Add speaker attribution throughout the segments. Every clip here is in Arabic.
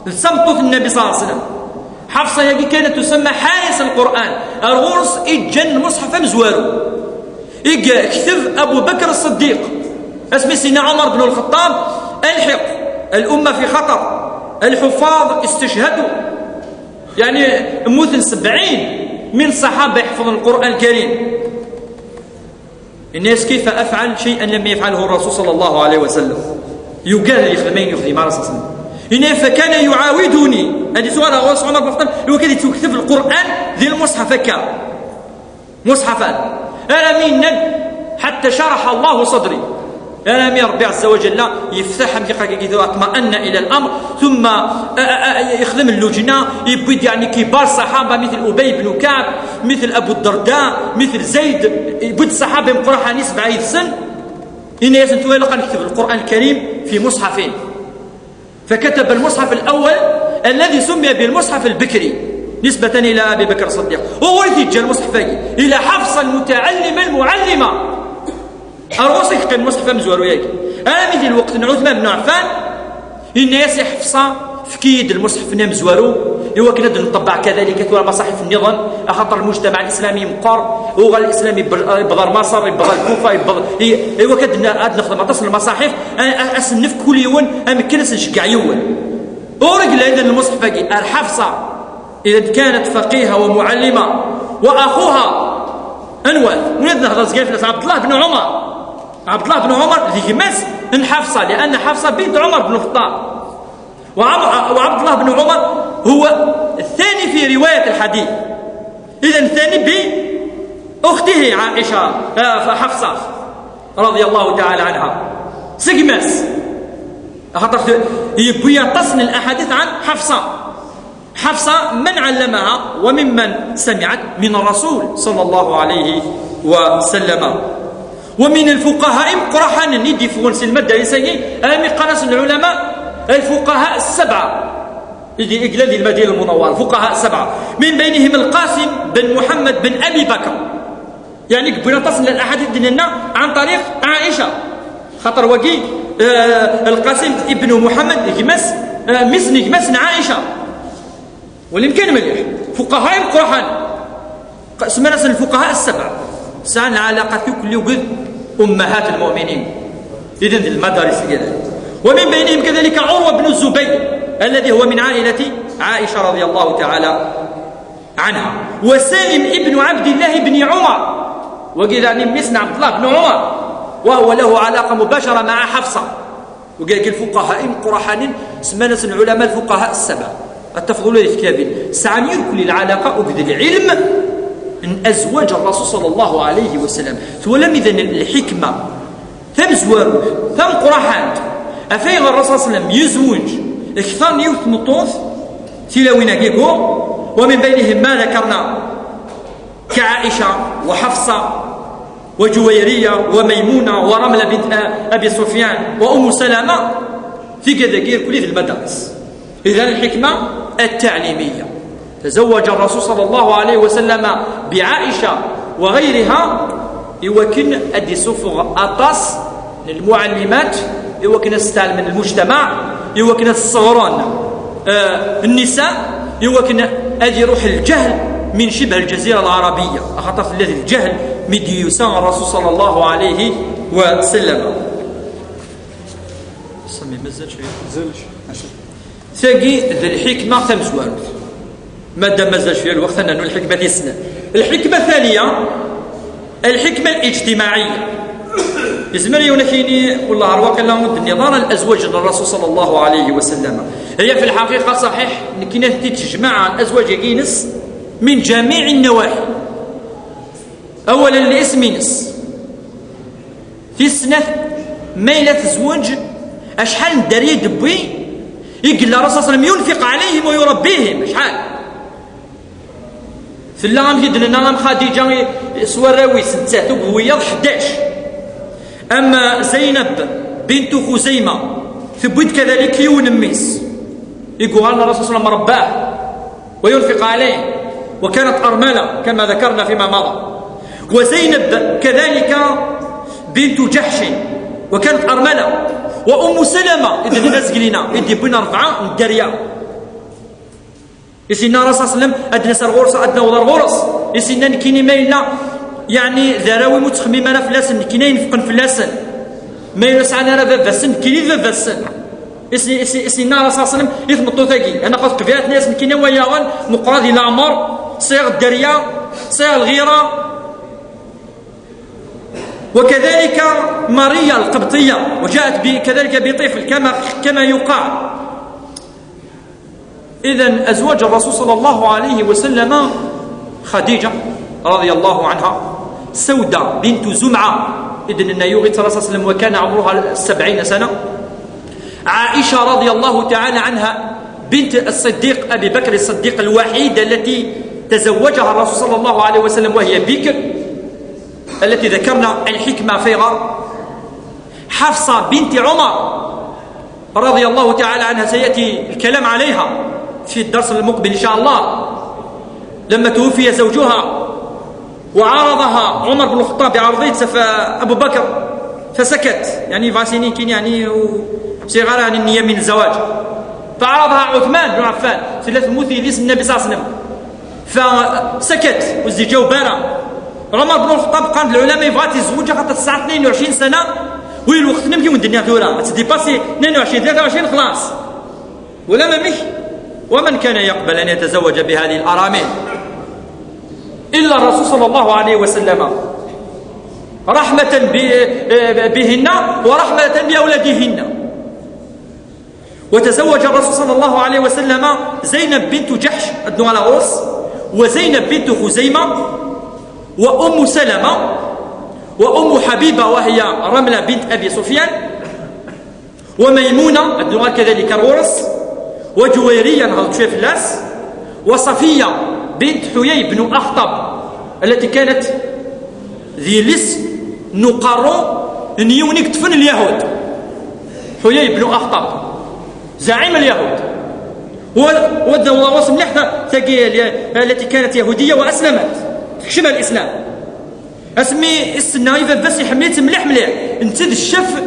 Speaker 1: لسمطوث النبي صلى الله عليه وسلم. حفصة هي كانت تسمى حارس القرآن. الغرس إجن المصحف مزوارو كتب أبو بكر الصديق اسمه سيدنا عمر بن الخطاب الحق الأمة في خطر، الحفاظ استشهدوا، يعني مثل 70 من صحابة يحفظون القرآن الكريم. الناس كيف أفعل شيئا لم يفعله الرسول صلى الله عليه وسلم؟ يقال يخدمين يخدم على أساس إنه فكان يعاودني. هذه سؤال غوص عمر بن الخطاب هو كذا تكتب القرآن ذي المصحف كا مصحفا أنا من حتى شرح الله صدري. أنا من ربي عز وجل يفتح كذا اطمأن إلى الأمر، ثم يخدم اللجنة يبيد يعني كبار الصحابة مثل أبي بن كعب، مثل أبو الدرداء، مثل زيد، يبيد الصحابة مقرحة 70 سنة. إن يسنتوا لقى نكتب القرآن الكريم في مصحفين. فكتب المصحف الأول الذي سمي بالمصحف البكري نسبة إلى أبي بكر الصديق، وورث المصحف إلى حفصة المتعلمة المعلمة. أروسك كان مصحف مزور وياك. أنا مثل الوقت أن عثمان بن عفان الناس حفصة في كيد المصحف مزورو هو كنا نطبع كذلك ثم مصاحف النظام خاطر المجتمع الإسلامي مقر وغير الإسلامي يبغى مصر يبغى الكوفة يبغى هو كنا نخدم تصل المصاحف أسنف كل يوم أمكنس نشجع يوم ورجل إذا المصحف الحفصة إذا كانت فقيهة ومعلمة وأخوها أنوال ولدنا هذا زقاف عبد الله بن عمر. عبد الله بن عمر ذي مس من حفصة لأن حفصة بنت عمر بن الخطاب، وعبد الله بن عمر هو الثاني في رواية الحديث. إذن الثاني بأخته عائشة حفصة رضي الله تعالى عنها سجمس خاطر يبغي يتصل الأحاديث عن حفصة. حفصة من علمها وممن سمعت من الرسول صلى الله عليه وسلم. ومن الفقهاء مقرحا ندي فونس المدرسة أمي قناص العلماء الفقهاء السبعة يجي إقلال المدينة المنورة الفقهاء السبعة من بينهم القاسم بن محمد بن أبي بكر. يعني قبل تصل الأحاديث ديننا عن طريق عائشة خطر وقي القاسم ابن محمد يمس مسن عائشة والإمكان مليح فقهاء مقرحا اسمنا الفقهاء السبعة سان علاقة كل وقت أمهات المؤمنين. إذن المدارس كذلك. ومن بينهم كذلك عروة بن الزبير الذي هو من عائلة عائشة رضي الله تعالى عنها، وسالم ابن عبد الله بن عمر وقيل يعني مسن عبد الله بن عمر وهو له علاقة مباشرة مع حفصة. وقال الفقهاء مقرحان اسمنا العلماء الفقهاء السبعة التفضل في كتابه سعى يركل العلاقة وقد العلم من أزواج الرسول صلى الله عليه وسلم. ولم إذن الحكمة ثم زوار ثم قرحات أفيغ الرسول صلى الله عليه وسلم يزوج اكثر نيوث مطوث تلاوين كيكو ومن بينهم ما ذكرنا كعائشة وحفصة وجويرية وميمونة ورملة بنت أبي سفيان وأم سلامة في كذا كل المدارس. إذن الحكمة التعليمية تزوج الرسول صلى الله عليه وسلم بعائشة وغيرها يوكن أدي سفر أطاس للمعلمات يوكن استال من المجتمع يوكن الصغران النساء يوكن أدي روح الجهل من شبه الجزيرة العربية أخطر الذي الجهل مدي يسان الرسول صلى الله عليه وسلم. سمي مزل شيء ثقي ذي الحكمة تمزوار مادام مازال شويه الوقت انه الحكمه دي السنه. الحكمه الثانيه الحكمه الاجتماعيه يزمر يونكيني والله الواقع لهم نظام الازواج للرسول صلى الله عليه وسلم هي في الحقيقه صحيح ان كاينه تجمع الازواج يقينس من جميع النواحي. اولا الاسم ينس في السنه ميله الزواج اشحال نداري دبي يقول الرسول صلى الله عليه وسلم ينفق عليهم ويربيهم اشحال في اللام جد لنا خديجة سوراوي ستات وبويض 11. أما زينب بنت خزيمة ثبت كذلك يونميس يقول أن الرسول صلى الله عليه وسلم رباه وينفق عليه وكانت أرملة كما ذكرنا فيما مضى. وزينب كذلك بنت جحش وكانت أرملة. وأم سلمة إذن الناس قلنا إذن بنا 4 الدريا يسينا رسول الله صلى الله عليه وسلم أدنى سر غرس أدنى وضر غرس يسينا نكيني مايلنا يعني ذراوي متخميمة أنا فلاسن كينا ينفقن فلاسن ما يسعنا أنا بفاسن كيني بفاسن يسينا رسول الله صلى الله عليه وسلم يثمطو ثاقي أنا قد قبيلات ناس كينا وياغن مقراضي العمر صيغ الدريا صيغ الغيرة وكذلك ماريا القبطية وجاءت كذلك بطفل كما يقال. إذن أزواج الرسول صلى الله عليه وسلم خديجة رضي الله عنها، سودة بنت زمعة إذن النيوغي صلى الله عليه وسلم وكان عمرها 70 سنة، عائشة رضي الله تعالى عنها بنت الصديق أبي بكر الصديق الوحيدة التي تزوجها الرسول صلى الله عليه وسلم وهي بكر التي ذكرنا الحكمة فيها، حفصة بنت عمر رضي الله تعالى عنها سيأتي الكلام عليها في الدرس المقبل إن شاء الله، لما توفي زوجها وعارضها عمر بن الخطاب بعرضية أبو بكر فسكت، يعني فاسينين كين يعني صغار عن النية من الزواج، فعرضها عثمان بن عفان ثلاث مثيل اسم النبي صلى الله عليه وسلم فسكت والزوجة وبارا. عمر بن الخطاب قال العلماء يبغى يتزوجها خاطر الساعة 22 سنة وين الوقت نمشي والدنيا ثورة تديباسي 22 23 خلاص ولا ما مش. ومن كان يقبل أن يتزوج بهذه الأرامل إلا الرسول صلى الله عليه وسلم رحمة بهن ورحمة بأولادهن. وتزوج الرسول صلى الله عليه وسلم زينب بنت جحش الدنوالاوس وزينب بنت خزيمة وأم سلمة وأم حبيبة وهي رملة بنت أبي سفيان وميمونة الدنوال كذلك الورس وجويرية نهضت شوية في اللاس وصفية بنت حيي بن أخطب التي كانت ذي لس نقارو نيونيك تفن اليهود. حيي بن أخطب زعيم اليهود ووصم لحظة التي كانت يهودية وأسلمت شبه الإسلام. اسمي السنايفة بس يحملت مليح انت الشف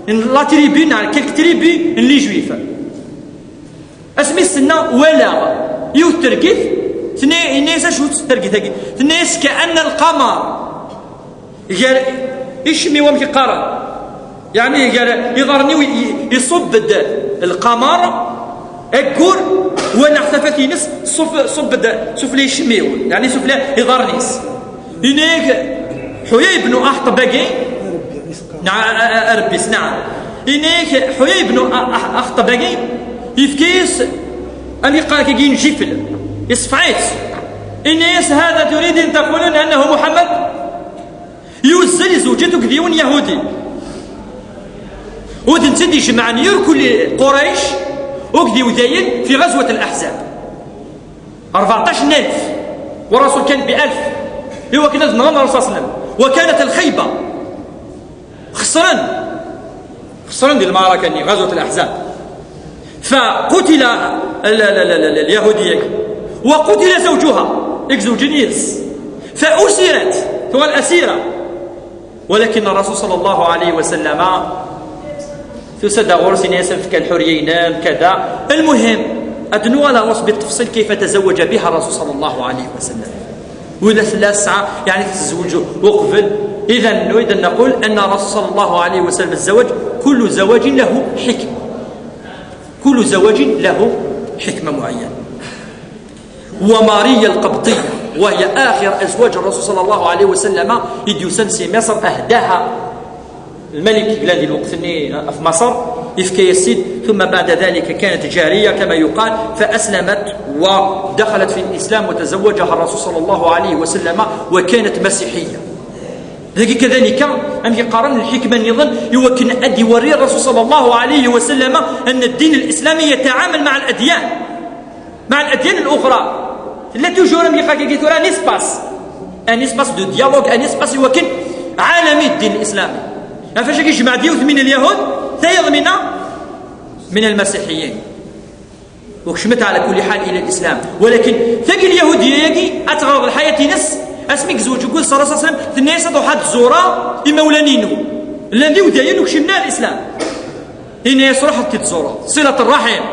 Speaker 1: لا تريبين على كيك تريبي اللي جويفة اسمي السنة ولا يوترقث ثني الناس شو ترقث الناس كأن القمر يشمي ومشي قارن يعني يضرني ويصب القمر اكور ونحتفت ينس صف لي يشميو يعني صف لي يضرنيس هناك حيي بن أخطب باقي أربيس نعم هناك حيي بن أخطب باقي يفكيس اللي قال كي جفل يصفعيت الناس هذا تريد أن تقولون أنه محمد يوزل زوجتك ديون يهودي ودنتدي جمعا يركل قريش وكذي وداين في غزوة الأحزاب 14,000 والرسول كان ب1000 هو كذا نظام الرسول صلى الله عليه وسلم وكانت الخيبة خسرا دي المعركة غزوة الأحزاب فقتل اليهودية وقتل زوجها زوجينيس فأسرت هو الأسيرة ولكن الرسول صلى الله عليه وسلم تسدى غرس ناس في الحريين كذا. المهم أدنو على وصف بالتفصيل كيف تزوج بها الرسول صلى الله عليه وسلم ولا 3 ساعة يعني تتزوج وقفل. إذا نريد أن نقول أن الرسول صلى الله عليه وسلم الزواج كل زواج له حكمة كل زواج له حكمة معينة. وماريا القبطية وهي آخر أزواج الرسول صلى الله عليه وسلم يديوسنسي مصر أهداها الملك بلاد الوقت في مصر إفكي السيد ثم بعد ذلك كانت جارية كما يقال فأسلمت ودخلت في الإسلام وتزوجها الرسول صلى الله عليه وسلم وكانت مسيحية. لكن كذلك أم يقارن الحكمة النظام يمكن أن يوري الرسول صلى الله عليه وسلم أن الدين الإسلامي يتعامل مع الأديان الأخرى لا توجور أم يقول أن إسباس دو ديالوج أن إسباس يمكن عالمي الدين الإسلامي فاش يجمع ديوث من اليهود ثيض من المسيحيين وكشمت على كل حال إلى الإسلام. ولكن ثقي اليهودية يجي أتغرض الحياة نس اسمك زوج يقول صلى الله عليه وسلم الناس ضحات زورا إمولانينو الذي وداين وكشمنا الإسلام هنا يصرح تتزورا صلة الرحم